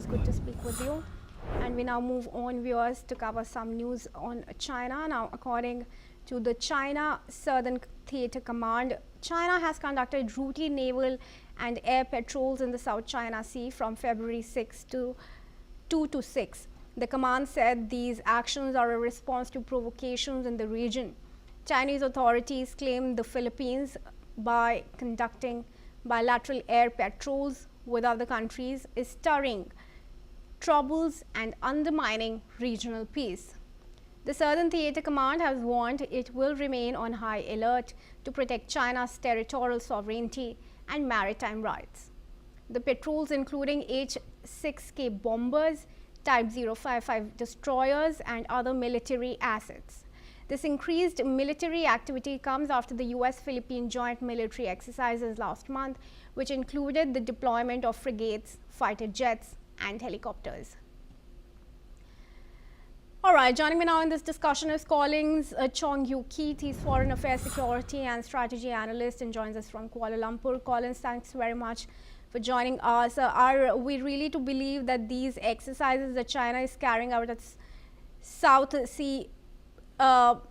was good to speak with you. And we now move on, viewers, to cover some news on China. Now, according to the China Southern Theater Command, China has conducted routine naval and air patrols in the South China Sea from February 6 to 2 to 6. The command said these actions are a response to provocations in the region. Chinese authorities claim the Philippines, by conducting bilateral air patrols with other countries, is stirring troubles and undermining regional peace. The Southern Theater Command has warned it will remain on high alert to protect China's territorial sovereignty and maritime rights. The patrols, including H-6K bombers, Type 055 destroyers and other military assets. This increased military activity comes after the US-Philippine joint military exercises last month, which included the deployment of frigates, fighter jets and helicopters. All right, joining me now in this discussion is Collins Chong-Yu-Keith. He's Foreign Affairs, Security and Strategy Analyst and joins us from Kuala Lumpur. Collins, thanks very much for joining us. Are we really to believe that these exercises that China is carrying out at South Sea are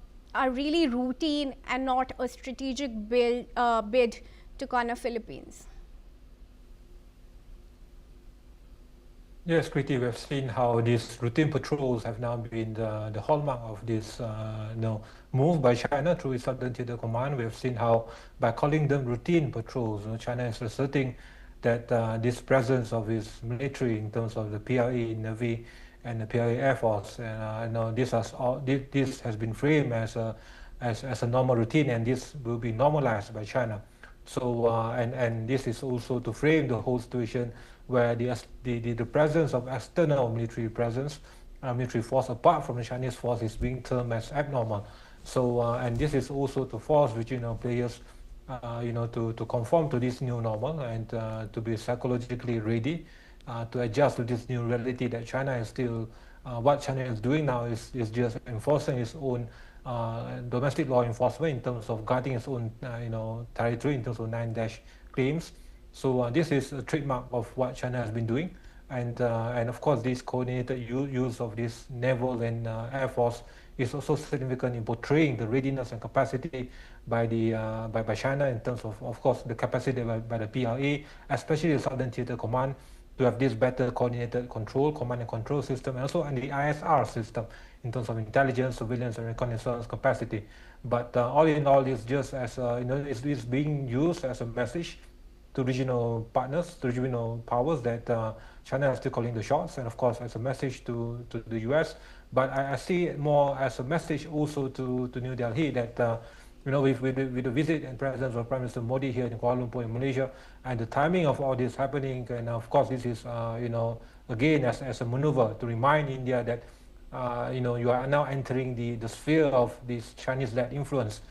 really routine and not a strategic bid to corner Philippines? Yes, Kriti, we've seen how these routine patrols have now been the hallmark of this move by China through its Southern Theater Command. We have seen how, by calling them routine patrols, China is asserting that this presence of its military in terms of the PLA Navy and the PLA Air Force, and this has been framed as a normal routine, and this will be normalized by China. So and this is also to frame the whole situation where the presence of external military presence, military force apart from the Chinese force, is being termed as abnormal. So and this is also to force regional players to conform to this new normal and to be psychologically ready to adjust to this new reality that China is still, what China is doing now is just enforcing its own domestic law enforcement in terms of guarding its own territory in terms of 9-dash claims. So this is a trademark of what China has been doing, and of course this coordinated use of this naval and air force is also significant in portraying the readiness and capacity by China in terms of course the capacity by the PLA, especially the Southern Theater Command, to have this better coordinated command and control system, and also the ISR system in terms of intelligence, surveillance and reconnaissance capacity. But all in all, it's just as it's being used as a message to regional partners, to regional powers, that China is still calling the shots, and of course as a message to the US. But I see it more as a message also to New Delhi that with the visit and presence of Prime Minister Modi here in Kuala Lumpur in Malaysia, and the timing of all this happening, and of course this is again as a maneuver to remind India that you are now entering the sphere of this Chinese-led influence.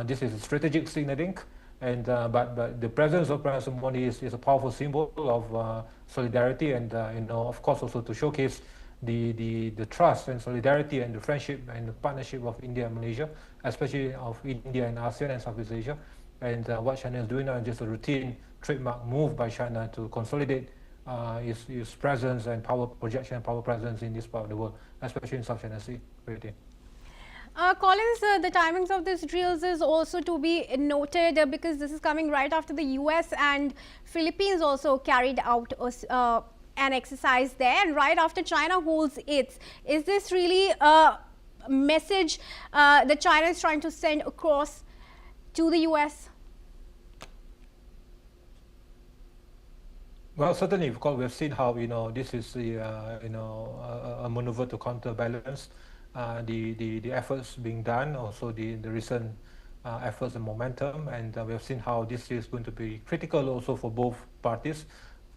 This is a strategic signaling. And but the presence of President Modi is a powerful symbol of solidarity, and of course also to showcase the trust and solidarity and the friendship and the partnership of India and Malaysia, especially of India and ASEAN and Southeast Asia. And what China is doing now is just a routine trademark move by China to consolidate its presence and power projection and power presence in this part of the world, especially in South China Sea. Collins, the timings of these drills is also to be noted because this is coming right after the US and Philippines also carried out an exercise there, and right after China holds its. Is this really a message that China is trying to send across to the US? Well, certainly, of course, we've seen how this is a maneuver to counterbalance the efforts being done, also the recent efforts and momentum, and we have seen how this is going to be critical also for both parties,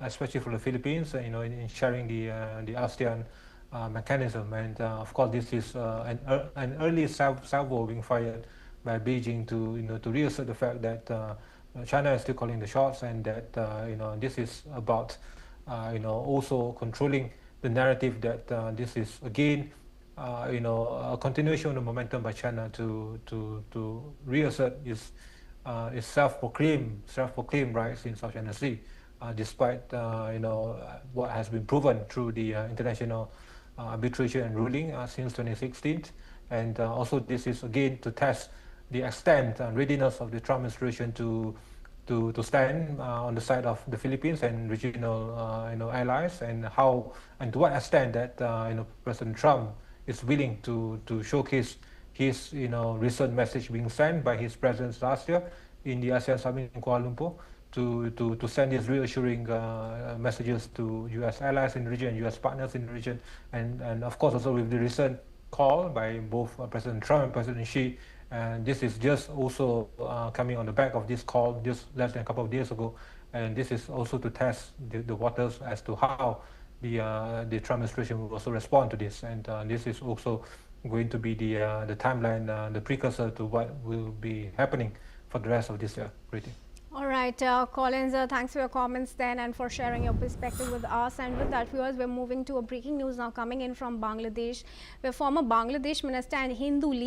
especially for the Philippines, in sharing the ASEAN mechanism. And of course, this is an early salvo being fired by Beijing to reassert the fact that China is still calling the shots, and that this is about also controlling the narrative that this is again a continuation of the momentum by China to reassert its self-proclaimed rights in South China Sea. despite what has been proven through the international arbitration and ruling since 2016. And also this is again to test the extent and readiness of the Trump administration to stand on the side of the Philippines and regional allies, and how and to what extent that President Trump is willing to showcase his recent message being sent by his presence last year in the ASEAN summit in Kuala Lumpur to send these reassuring messages to U.S. allies in the region, U.S. partners in the region, and of course also with the recent call by both President Trump and President Xi. And this is just also coming on the back of this call just less than a couple of days ago. And this is also to test the waters as to how the Trump administration will also respond to this. And this is also going to be the timeline, the precursor to what will be happening for the rest of this year. Pretty. All right, Collins, thanks for your comments then and for sharing your perspective with us. And with that, viewers, we're moving to a breaking news now coming in from Bangladesh, where former Bangladesh minister and Hindu leader